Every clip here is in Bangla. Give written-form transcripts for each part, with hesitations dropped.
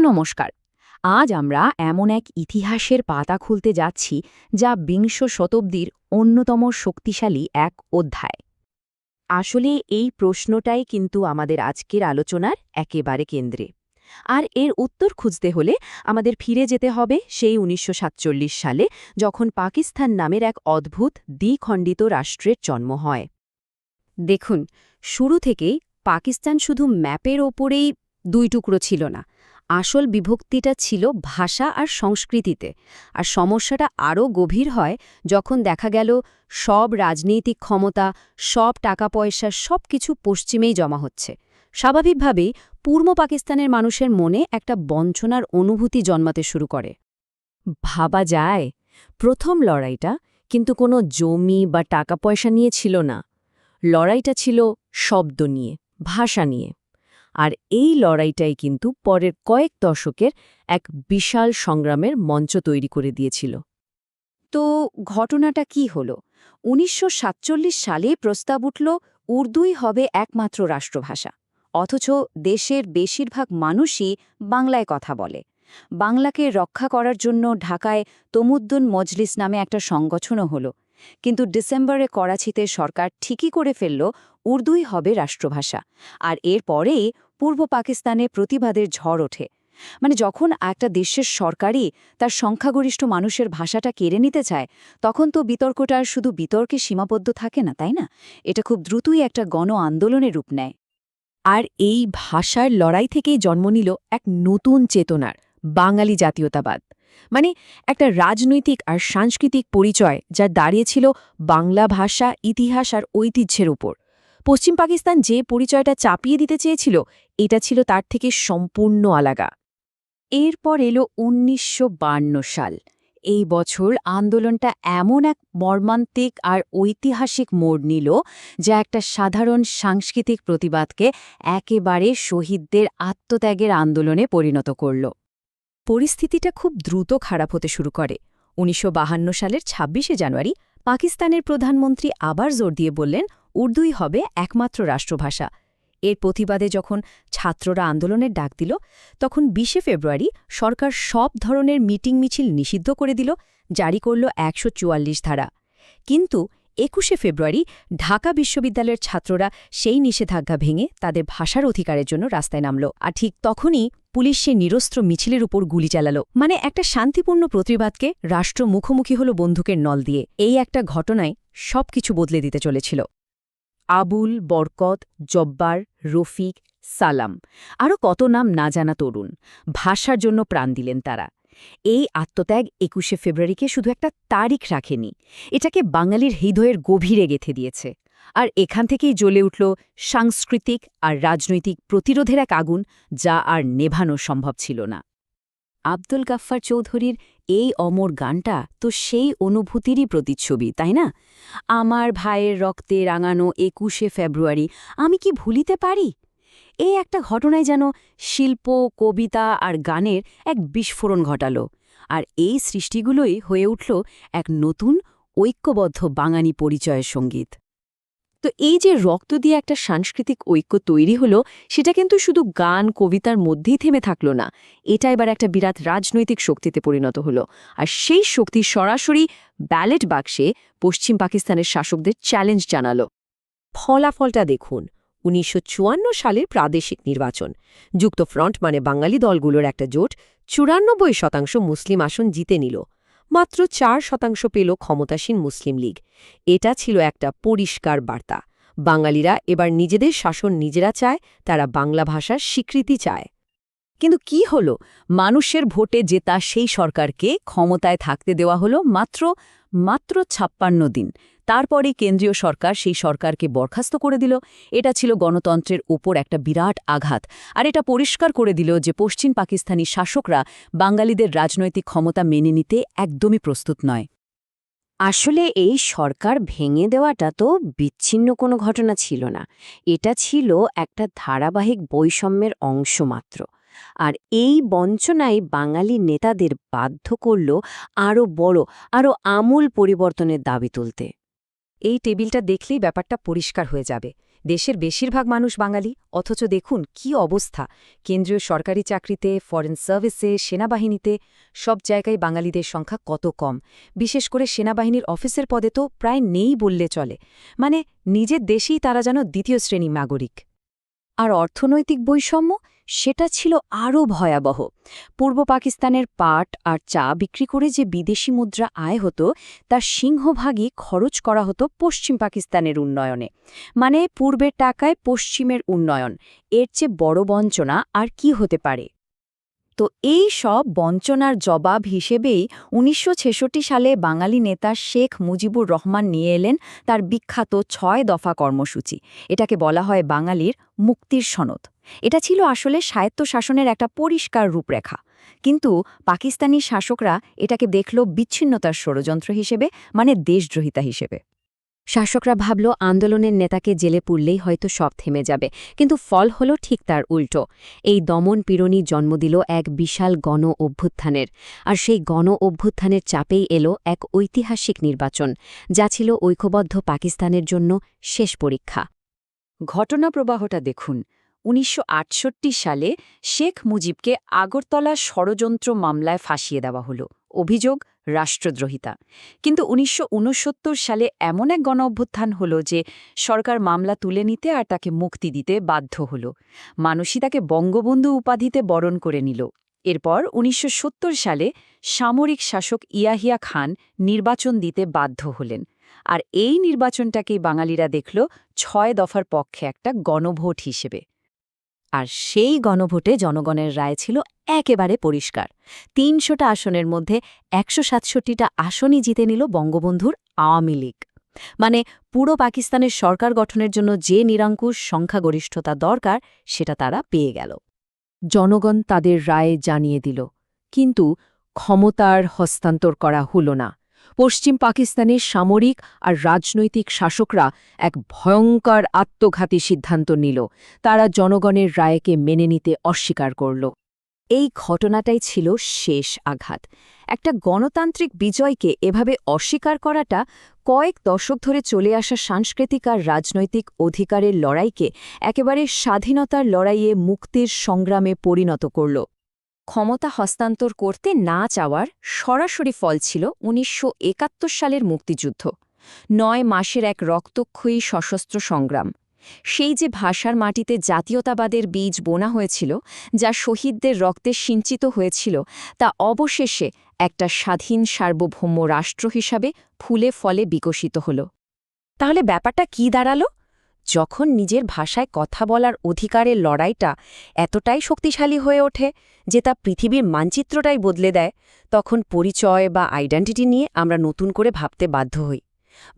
নমস্কার। আজ আমরা এমন এক ইতিহাসের পাতা খুলতে যাচ্ছি যা বিংশ শতাব্দীর অন্যতম শক্তিশালী এক অধ্যায়। আসলে এই প্রশ্নটাই কিন্তু আমাদের আজকের আলোচনার একেবারে কেন্দ্রে। আর এর উত্তর খুঁজতে হলে আমাদের ফিরে যেতে হবে সেই ১৯৪৭ সালে, যখন পাকিস্তান নামের এক অদ্ভুত দ্বিখণ্ডিত রাষ্ট্রের জন্ম হয়। দেখুন, শুরু থেকেই পাকিস্তান শুধু ম্যাপের ওপরেই দুই টুকরো ছিল না। আসল বিভক্তিটা ছিল ভাষা আর সংস্কৃতিতে। আর সমস্যাটা আরও গভীর হয় যখন দেখা গেল সব রাজনৈতিক ক্ষমতা, সব টাকা পয়সা সবকিছু পশ্চিমেই জমা হচ্ছে। স্বাভাবিকভাবেই পূর্ব পাকিস্তানের মানুষের মনে একটা বঞ্চনার অনুভূতি জন্মাতে শুরু করে। ভাবা যায়, প্রথম লড়াইটা কিন্তু কোনো জমি বা টাকা পয়সা নিয়ে ছিল না। লড়াইটা ছিল শব্দ নিয়ে, ভাষা নিয়ে। আর এই লড়াইটাই কিন্তু পরের কয়েক দশকের এক বিশাল সংগ্রামের মঞ্চ তৈরি করে দিয়েছিল। তো ঘটনাটা কি হলো? ১৯৪৭ সালে প্রস্তাব উঠল উর্দুই হবে একমাত্র রাষ্ট্রভাষা। অথচ দেশের বেশিরভাগ মানুষই বাংলায় কথা বলে। বাংলাকে রক্ষা করার জন্য ঢাকায় তমুদ্দুন মজলিস নামে একটা সংগঠনও হলো। কিন্তু ডিসেম্বরে করাচিতে সরকার ঠিকই করে ফেলল উর্দুই হবে রাষ্ট্রভাষা। আর এর পরেই পূর্ব পাকিস্তানে প্রতিবাদের ঝড় ওঠে। মানে যখন একটা দেশের সরকারই তার সংখ্যাগরিষ্ঠ মানুষের ভাষাটা কেড়ে নিতে চায়, তখন তো বিতর্কটা আর শুধু বিতর্কে সীমাবদ্ধ থাকে না, তাই না? এটা খুব দ্রুতই একটা গণ আন্দোলনের রূপ নেয়। আর এই ভাষার লড়াই থেকেই জন্ম নিল এক নতুন চেতনার, বাঙালি জাতীয়তাবাদ। মানে একটা রাজনৈতিক আর সাংস্কৃতিক পরিচয় যা দাঁড়িয়েছিল বাংলা ভাষা, ইতিহাস আর ঐতিহ্যের উপর। পশ্চিম পাকিস্তান যে পরিচয়টা চাপিয়ে দিতে চেয়েছিল, এটা ছিল তার থেকে সম্পূর্ণ আলাদা। এরপর এলো ১৯৫২ সাল। এই বছর আন্দোলনটা এমন এক মর্মান্তিক আর ঐতিহাসিক মোড় নিল, যা একটা সাধারণ সাংস্কৃতিক প্রতিবাদকে একেবারে শহীদদের আত্মত্যাগের আন্দোলনে পরিণত করল। পরিস্থিতিটা খুব দ্রুত খারাপ হতে শুরু করে। ১৯৫২ সালের ২৬শে জানুয়ারি পাকিস্তানের প্রধানমন্ত্রী আবার জোর দিয়ে বললেন উর্দুই হবে একমাত্র রাষ্ট্রভাষা। এর প্রতিবাদে যখন ছাত্ররা আন্দোলনের ডাক দিল, তখন ২০শে ফেব্রুয়ারি সরকার সব ধরনের মিটিং মিছিল নিষিদ্ধ করে দিল, জারি করল ১৪৪ ধারা। কিন্তু ২১শে ফেব্রুয়ারি ঢাকা বিশ্ববিদ্যালয়ের ছাত্ররা সেই নিষেধাজ্ঞা ভেঙে তাদের ভাষার অধিকারের জন্য রাস্তায় নামল। আর ঠিক তখনই পুলিশ সে নিরস্ত্র মিছিলের উপর গুলি চালাল। মানে একটা শান্তিপূর্ণ প্রতিবাদকে রাষ্ট্র মুখোমুখি হল বন্দুকের নল দিয়ে। এই একটা ঘটনায় সবকিছু বদলে দিতে চলেছিল। আবুল, বরকত, জব্বার, রফিক, সালাম, আরও কত নাম না জানা তরুণ ভাষার জন্য প্রাণ দিলেন তারা। এই আত্মত্যাগ ২১শে ফেব্রুয়ারিকে শুধু একটা তারিখ রাখেনি, এটাকে বাঙালির হৃদয়ের গভীরে গেঁথে দিয়েছে। আর এখান থেকেই জ্বলে উঠল সাংস্কৃতিক আর রাজনৈতিক প্রতিরোধের এক আগুন, যা আর নেভানো সম্ভব ছিল না। আব্দুল গাফফার চৌধুরীর এই অমর গানটা তো সেই অনুভূতিরই প্রতিচ্ছবি, তাই না? আমার ভাইয়ের রক্তে রাঙানো ২১শে ফেব্রুয়ারি আমি কি ভুলিতে পারি? এই একটা ঘটনায় যেন শিল্প, কবিতা আর গানের এক বিস্ফোরণ ঘটাল। আর এই সৃষ্টিগুলোই হয়ে উঠল এক নতুন ঐক্যবদ্ধ বাঙালি পরিচয়ের সঙ্গীত। তো এই যে রক্ত দিয়ে একটা সাংস্কৃতিক ঐক্য তৈরি হলো, সেটা কিন্তু শুধু গান, কবিতার মধ্যেই থেমে থাকল না। এটা এবার একটা বিরাট রাজনৈতিক শক্তিতে পরিণত হলো। আর সেই শক্তি সরাসরি ব্যালট বাক্সে পশ্চিম পাকিস্তানের শাসকদের চ্যালেঞ্জ জানালো। ফলাফলটা দেখুন। ১৯৫৪ সালের প্রাদেশিক নির্বাচন, যুক্তফ্রন্ট মানে বাঙালি দলগুলোর একটা জোট ৯৪% মুসলিম আসন জিতে নিল। মাত্র ৪% পেল ক্ষমতাসীন মুসলিম লীগ। এটা ছিল একটা পরিষ্কার বার্তা, বাঙালিরা এবার নিজেদের শাসন নিজেরা চায়, তারা বাংলা ভাষার স্বীকৃতি চায়। কিন্তু কি হলো? মানুষের ভোটে জেতা সেই সরকারকে ক্ষমতায় থাকতে দেওয়া হলো মাত্র ৫৬ দিন। তারপরে কেন্দ্রীয় সরকার সেই সরকারকে বরখাস্ত করে দিল। এটা ছিল গণতন্ত্রের ওপর একটা বিরাট আঘাত। আর এটা পরিষ্কার করে দিল যে পশ্চিম পাকিস্তানি শাসকরা বাঙালিদের রাজনৈতিক ক্ষমতা মেনে নিতে একদমই প্রস্তুত নয়। আসলে এই সরকার ভেঙে দেওয়াটা তো বিচ্ছিন্ন কোনো ঘটনা ছিল না, এটা ছিল একটা ধারাবাহিক বৈষম্যের অংশ মাত্র। আর এই বঞ্চনাই বাঙালি নেতাদের বাধ্য করল আরও বড়, আরও আমূল পরিবর্তনের দাবি তুলতে। এই টেবিলটা দেখলেই ব্যাপারটা পরিষ্কার হয়ে যাবে। দেশের বেশিরভাগ মানুষ বাঙালি, অথচ দেখুন কি অবস্থা। কেন্দ্রীয় সরকারি চাকরিতে, ফরেন সার্ভিসে, সেনাবাহিনীতে সব জায়গায় বাঙালিদের সংখ্যা কত কম। বিশেষ করে সেনাবাহিনীর অফিসের পদে তো প্রায় নেই বললে চলে। মানে নিজের দেশেই তারা যেন দ্বিতীয় শ্রেণী নাগরিক। আর অর্থনৈতিক বৈষম্য, সেটা ছিল আরও ভয়াবহ। পূর্ব পাকিস্তানের পাট আর চা বিক্রি করে যে বিদেশি মুদ্রা আয় হতো, তার সিংহভাগই খরচ করা হতো পশ্চিম পাকিস্তানের উন্নয়নে। মানে পূর্বের টাকায় পশ্চিমের উন্নয়ন, এর চেয়ে বড় বঞ্চনা আর কি হতে পারে। তো এই সব বঞ্চনার জবাব হিসেবেই ১৯৬৬ সালে বাঙালি নেতা শেখ মুজিবুর রহমান নিয়ে এলেন তার বিখ্যাত ৬ দফা কর্মসূচি। এটাকে বলা হয় বাঙালির মুক্তির সনদ। এটা ছিল আসলে স্বায়ত্তশাসনের একটা পরিষ্কার রূপরেখা। কিন্তু পাকিস্তানি শাসকরা এটাকে দেখল বিচ্ছিন্নতার ষড়যন্ত্র হিসেবে, মানে দেশদ্রোহিতা হিসেবে। শাসকরা ভাবল আন্দোলনের নেতাকে জেলে পুরলেই হয়তো সব থেমে যাবে, কিন্তু ফল হলো ঠিক তার উল্টো। এই দমন পীড়নই জন্ম দিল এক বিশাল গণ অভ্যুত্থানের। আর সেই গণ অভ্যুত্থানের চাপেই এলো এক ঐতিহাসিক নির্বাচন, যা ছিল ঐক্যবদ্ধ পাকিস্তানের জন্য শেষ পরীক্ষা। ঘটনাপ্রবাহটা দেখুন। ১৯৬৮ সালে শেখ মুজিবকে আগরতলা ষড়যন্ত্র মামলায় ফাঁসিয়ে দেওয়া হলো। অভিযোগ রাষ্ট্রদ্রোহিতা। কিন্তু ১৯৬৯ সালে এমন এক গণঅভ্যুত্থান হল যে সরকার মামলা তুলে নিতে আর তাকে মুক্তি দিতে বাধ্য হল। মানুষই তাকে বঙ্গবন্ধু উপাধিতে বরণ করে নিল। এরপর ১৯৭০ সালে সামরিক শাসক ইয়াহিয়া খান নির্বাচন দিতে বাধ্য হলেন। আর এই নির্বাচনটাকেই বাঙালিরা দেখল ৬ দফার পক্ষে একটা গণভোট হিসেবে। আর সেই গণভোটে জনগণের রায় ছিল একেবারে পরিষ্কার। ৩০০টা আসনের মধ্যে ১৬৭টা আসনই জিতে নিল বঙ্গবন্ধুর আওয়ামী লীগ। মানে পুরো পাকিস্তানের সরকার গঠনের জন্য যে নিরঙ্কুশ সংখ্যাগরিষ্ঠতা দরকার, সেটা তারা পেয়ে গেল। জনগণ তাদের রায় জানিয়ে দিল, কিন্তু ক্ষমতার হস্তান্তর করা হল না। পশ্চিম পাকিস্তানের সামরিক আর রাজনৈতিক শাসকরা এক ভয়ঙ্কর আত্মঘাতী সিদ্ধান্ত নিল। তারা জনগণের রায়কে মেনে নিতে অস্বীকার করল। এই ঘটনাটাই ছিল শেষ আঘাত। একটা গণতান্ত্রিক বিজয়কে এভাবে অস্বীকার করাটা কয়েক দশক ধরে চলে আসা সাংস্কৃতিক আর রাজনৈতিক অধিকারের লড়াইকে একেবারে স্বাধীনতার লড়াইয়ে মুক্তির সংগ্রামে পরিণত করল। ক্ষমতা হস্তান্তর করতে না চাওয়ার সরাসরি ফল ছিল ১৯৭১ সালের মুক্তিযুদ্ধ। ৯ মাসের এক রক্তক্ষয়ী সশস্ত্র সংগ্রাম। সেই যে ভাষার মাটিতে জাতীয়তাবাদের বীজ বোনা হয়েছিল, যা শহীদদের রক্তে সিঞ্চিত হয়েছিল, তা অবশেষে একটা স্বাধীন সার্বভৌম রাষ্ট্র হিসাবে ফুলে ফলে বিকশিত হল। তাহলে ব্যাপারটা কি দাঁড়ালো? যখন নিজের ভাষায় কথা বলার অধিকারের লড়াইটা এতটাই শক্তিশালী হয়ে ওঠে যে তা পৃথিবীর মানচিত্রটাই বদলে দেয়, তখন পরিচয় বা আইডেন্টিটি নিয়ে আমরা নতুন করে ভাবতে বাধ্য হই।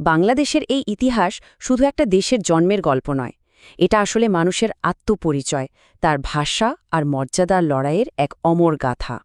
বাংলাদেশের এই ইতিহাস শুধু একটা দেশের জন্মের গল্প নয়, এটা আসলে মানুষের আত্মপরিচয়, তার ভাষা আর মর্যাদার লড়াইয়ের এক অমর গাথা।